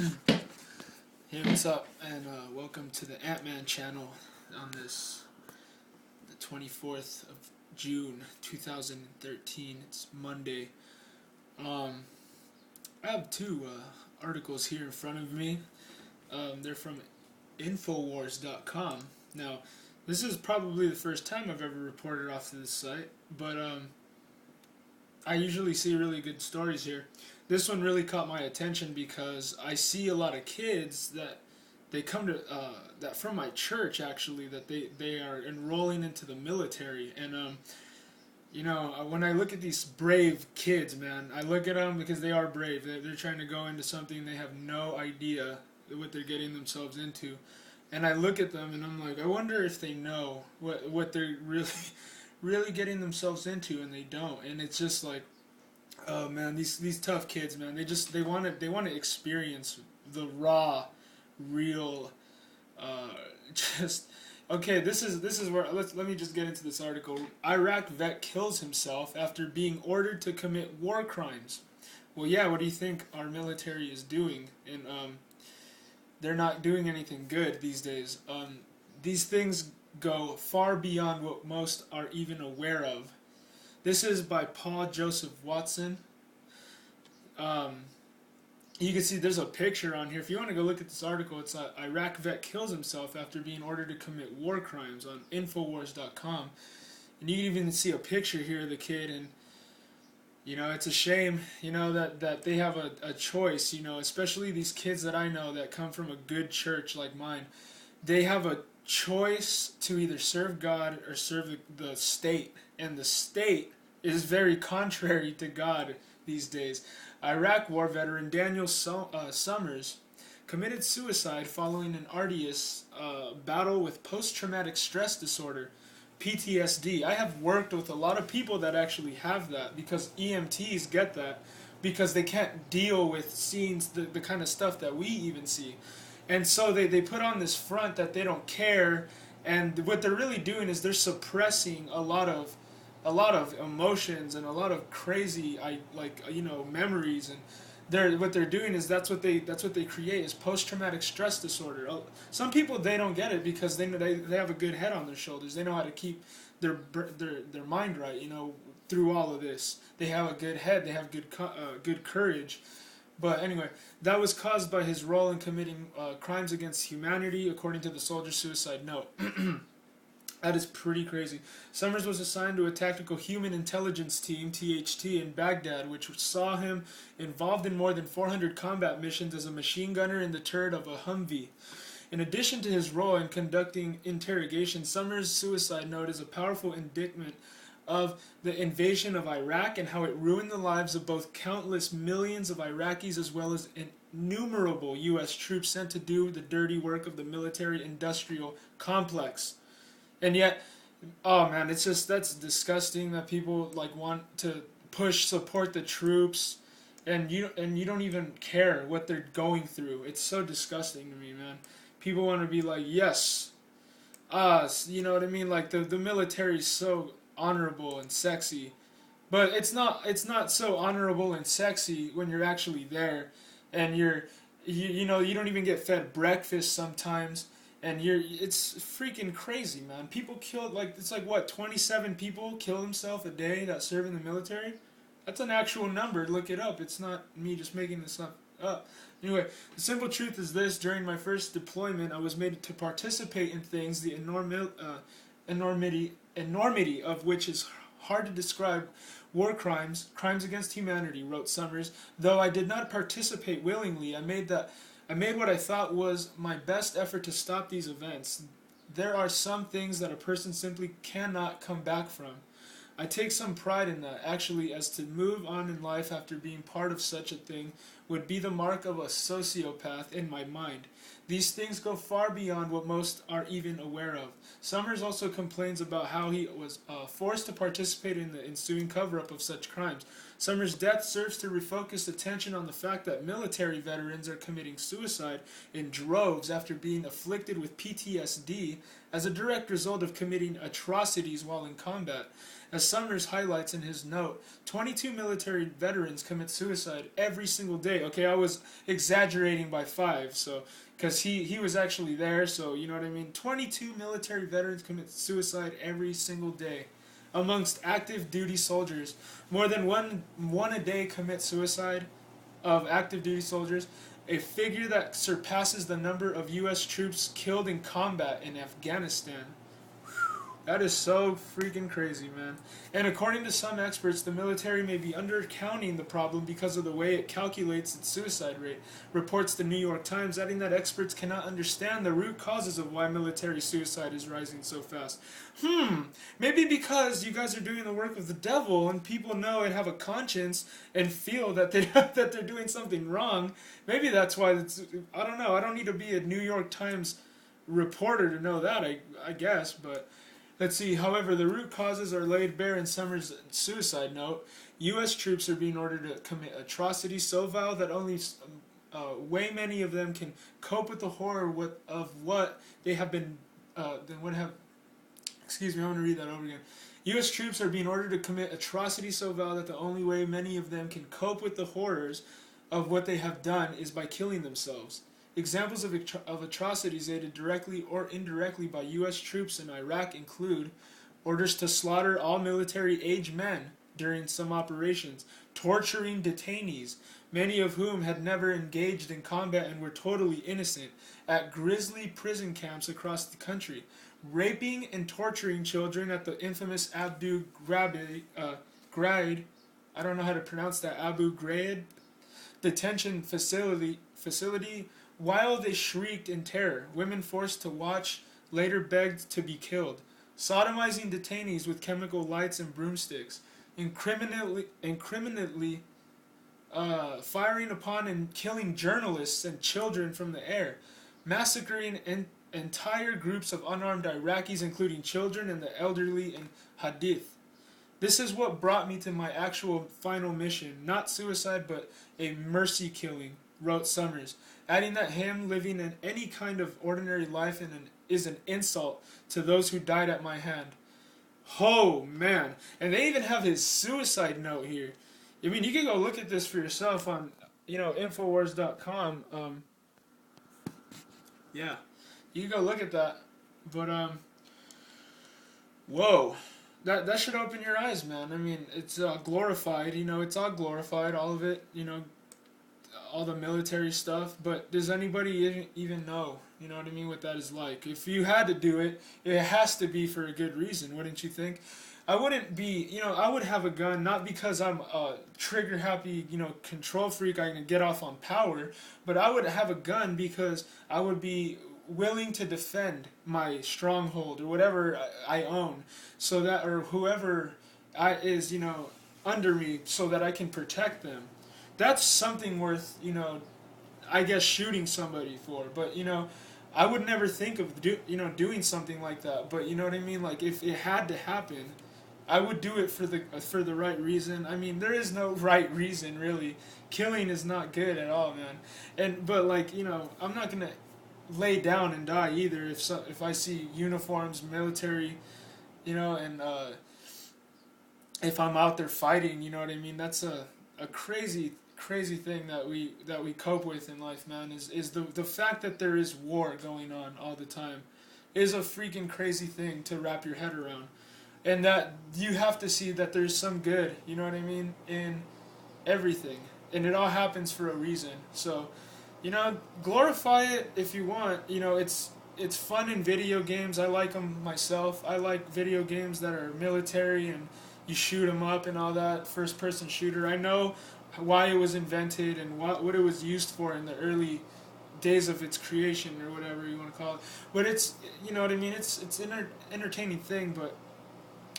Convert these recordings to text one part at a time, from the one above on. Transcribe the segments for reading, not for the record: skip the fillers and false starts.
Hey, what's up? And welcome to the Ant-Man channel on the 24th of June 2013. It's Monday. I have two articles here in front of me. They're from Infowars.com. Now, this is probably the first time I've ever reported off to this site, but I usually see really good stories here. This one really caught my attention because I see a lot of kids that they come to that from my church actually, that they are enrolling into the military. And when I look at these brave kids, man, I look at them because they are brave. They're trying to go into something they have no idea what they're getting themselves into. And I look at them and I'm like, I wonder if they know what they're really getting themselves into, and they don't. And it's just like, oh man, these tough kids, man, they want to experience the raw, real, uh, just okay. This is where let me just get into this article. Iraq vet kills himself after being ordered to commit war crimes. Well, yeah, what do you think our military is doing? And they're not doing anything good these days. These things go far beyond what most are even aware of. This is by Paul Joseph Watson. You can see there's a picture on here. If you want to go look at this article, it's Iraq vet kills himself after being ordered to commit war crimes on Infowars.com. And you can even see a picture here of the kid, and it's a shame, that they have a choice, especially these kids that I know that come from a good church like mine. They have a choice to either serve God or serve the state, and the state is very contrary to God these days. Iraq war veteran Daniel Summers committed suicide following an arduous battle with post-traumatic stress disorder, PTSD. I have worked with a lot of people that actually have that, because EMTs get that because they can't deal with seeing the kind of stuff that we even see. And so they put on this front that they don't care, and what they're really doing is they're suppressing a lot of emotions and a lot of crazy memories, and what they're doing is that's what they create is post-traumatic stress disorder. Some people, they don't get it because they have a good head on their shoulders. They know how to keep their mind right, through all of this. They have a good head. They have good courage. But anyway, that was caused by his role in committing crimes against humanity, according to the soldier's suicide note. That is pretty crazy. Summers was assigned to a tactical human intelligence team, THT, in Baghdad, which saw him involved in more than 400 combat missions as a machine gunner in the turret of a Humvee. In addition to his role in conducting interrogation, Summers' suicide note is a powerful indictment of the invasion of Iraq and how it ruined the lives of both countless millions of Iraqis as well as innumerable U.S. troops sent to do the dirty work of the military-industrial complex. And yet, oh man, that's disgusting that people want to support the troops, and you don't even care what they're going through. It's so disgusting to me, man. People want to be like, yes, us, you know what I mean? Like the military is so honorable and sexy, but it's not so honorable and sexy when you're actually there, and you don't even get fed breakfast sometimes. And it's freaking crazy, man. People killed, it's like what, 27 people kill themselves a day that serve in the military? That's an actual number. Look it up. It's not me just making this up. Anyway, the simple truth is this: during my first deployment, I was made to participate in things the enormity of which is hard to describe. War crimes, crimes against humanity, wrote Summers. Though I did not participate willingly, I made what I thought was my best effort to stop these events. There are some things that a person simply cannot come back from. I take some pride in that, actually, as to move on in life after being part of such a thing would be the mark of a sociopath in my mind. These things go far beyond what most are even aware of. Summers also complains about how he was forced to participate in the ensuing cover-up of such crimes. Summers' death serves to refocus attention on the fact that military veterans are committing suicide in droves after being afflicted with PTSD as a direct result of committing atrocities while in combat. As Summers highlights in his note, 22 military veterans commit suicide every single day day. Okay, I was exaggerating by 5, so because he was actually there, so you know what I mean. 22 military veterans commit suicide every single day. Amongst active duty soldiers, more than one a day commit suicide of active duty soldiers, a figure that surpasses the number of U.S. troops killed in combat in Afghanistan. That is so freaking crazy, man. And according to some experts, the military may be undercounting the problem because of the way it calculates its suicide rate, reports the New York Times, adding that experts cannot understand the root causes of why military suicide is rising so fast. Maybe because you guys are doing the work of the devil and people know and have a conscience and feel that that they're doing something wrong. Maybe that's why it's, I don't know. I don't need to be a New York Times reporter to know that, I guess, but let's see. However, the root causes are laid bare in Summers' suicide note. U.S. troops are being ordered to commit atrocities so vile that only way many of them can cope with the horror of what they have been. Excuse me, I'm going to read that over again. U.S. troops are being ordered to commit atrocities so vile that the only way many of them can cope with the horrors of what they have done is by killing themselves. Examples of atrocities aided directly or indirectly by U.S. troops in Iraq include orders to slaughter all military-age men during some operations, torturing detainees, many of whom had never engaged in combat and were totally innocent, at grisly prison camps across the country, raping and torturing children at the infamous Abu Ghraib, I don't know how to pronounce that, Abu Ghraib detention facility, while they shrieked in terror. Women forced to watch later begged to be killed, sodomizing detainees with chemical lights and broomsticks, incriminately firing upon and killing journalists and children from the air, massacring entire groups of unarmed Iraqis, including children and the elderly in Hadith. This is what brought me to my actual final mission, not suicide but a mercy killing, wrote Summers, adding that him living in any kind of ordinary life is an insult to those who died at my hand. Oh, man. And they even have his suicide note here. I mean, you can go look at this for yourself on, Infowars.com. Yeah. You can go look at that. But, whoa. That should open your eyes, man. I mean, it's glorified, it's all glorified, all of it, all the military stuff, but does anybody even know, what I mean, what that is like? If you had to do it, it has to be for a good reason, wouldn't you think? I wouldn't be, I would have a gun, not because I'm a trigger-happy, control freak, I can get off on power, but I would have a gun because I would be willing to defend my stronghold or whatever I own, so that, or whoever is, under me, so that I can protect them. That's something worth, I guess shooting somebody for. But, I would never think of, doing something like that. But, you know what I mean? Like, if it had to happen, I would do it for the right reason. I mean, there is no right reason, really. Killing is not good at all, man. But, like, I'm not going to lay down and die either if I see uniforms, military, and if I'm out there fighting, you know what I mean? That's a crazy thing that we cope with in life, man, is the fact that there is war going on all the time is a freaking crazy thing to wrap your head around. And that you have to see that there's some good, you know what I mean, in everything. And it all happens for a reason. So, glorify it if you want. It's fun in video games. I like them myself. I like video games that are military and you shoot them up and all that, first-person shooter. I know why it was invented and what it was used for in the early days of its creation, or whatever you want to call it. But it's, you know what I mean, it's an entertaining thing, but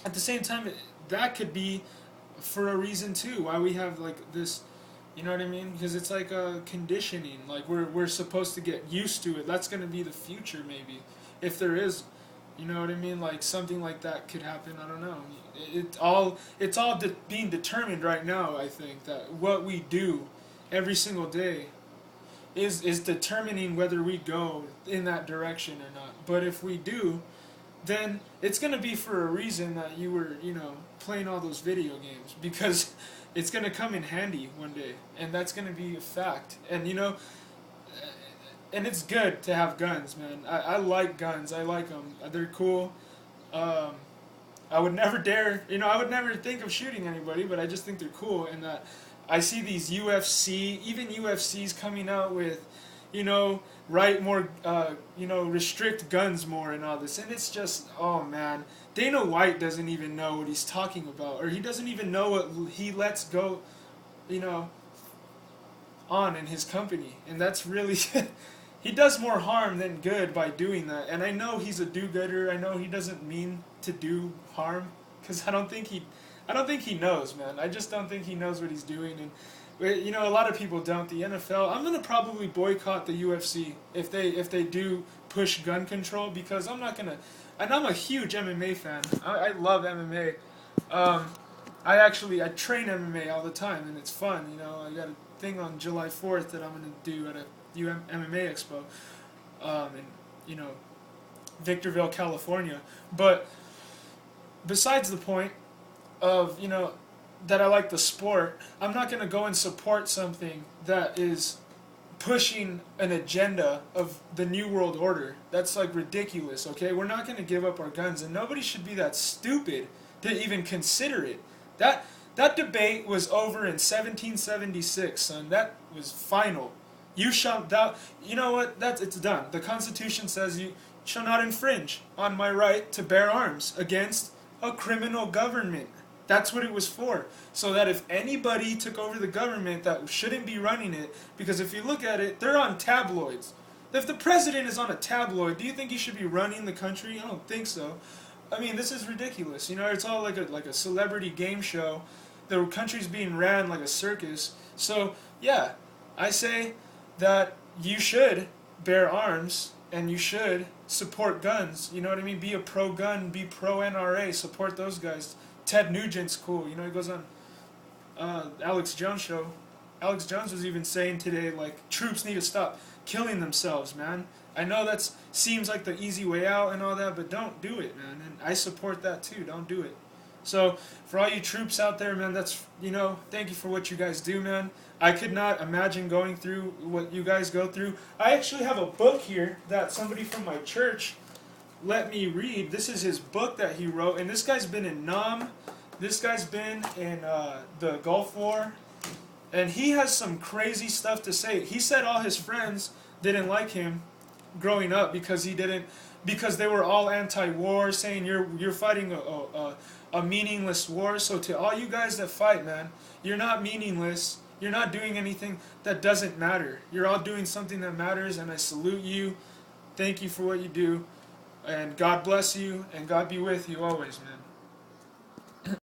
at the same time, that could be for a reason too, why we have like this, you know what I mean? Because it's like a conditioning, like we're supposed to get used to it. That's going to be the future, maybe, if there is, you know what I mean? Like something like that could happen. I don't know. It's all being determined right now. I think that what we do every single day is determining whether we go in that direction or not. But if we do, then it's going to be for a reason that you were, playing all those video games, because it's going to come in handy one day, and that's going to be a fact. And and it's good to have guns, man. I like guns. I like them. They're cool. Um, I would never dare, I would never think of shooting anybody, but I just think they're cool. And that I see these even UFCs coming out with, more, restrict guns more and all this. And it's just, oh man, Dana White doesn't even know what he's talking about, or he doesn't even know what he lets go, you know, on in his company. And that's really, he does more harm than good by doing that. And I know he's a do-gooder. I know he doesn't mean to do harm, because I don't think he knows, man. I just don't think he knows what he's doing. And a lot of people don't. The NFL, I'm gonna probably boycott the UFC if they do push gun control, because I'm not gonna. And I'm a huge MMA fan. I love MMA. I train MMA all the time, and it's fun. I got a thing on July 4th that I'm gonna do at a MMA Expo, in Victorville, California. But besides the point of that I like the sport, I'm not going to go and support something that is pushing an agenda of the New World Order. That's like ridiculous, okay? We're not going to give up our guns, and nobody should be that stupid to even consider it. That debate was over in 1776, son. That was final. You shall thou. You know what? It's done. The Constitution says you shall not infringe on my right to bear arms against a criminal government. That's what it was for. So that if anybody took over the government that shouldn't be running it, because if you look at it, they're on tabloids. If the president is on a tabloid, do you think he should be running the country? I don't think so. I mean, this is ridiculous. It's all like a celebrity game show. The country's being ran like a circus. So, yeah, I say that you should bear arms and you should support guns. You know what I mean? Be a pro-gun, be pro-NRA, support those guys. Ted Nugent's cool. He goes on Alex Jones show. Alex Jones was even saying today, like, troops need to stop killing themselves, man. I know that seems like the easy way out and all that, but don't do it, man. And I support that too. Don't do it. So for all you troops out there, man, that's, thank you for what you guys do, man. I could not imagine going through what you guys go through. I actually have a book here that somebody from my church let me read. This is his book that he wrote, and this guy's been in Nam. This guy's been in the Gulf War, and he has some crazy stuff to say. He said all his friends didn't like him growing up because they were all anti-war, saying you're fighting a meaningless war. So to all you guys that fight, man, you're not meaningless. You're not doing anything that doesn't matter. You're all doing something that matters, and I salute you. Thank you for what you do. And God bless you, and God be with you always, man.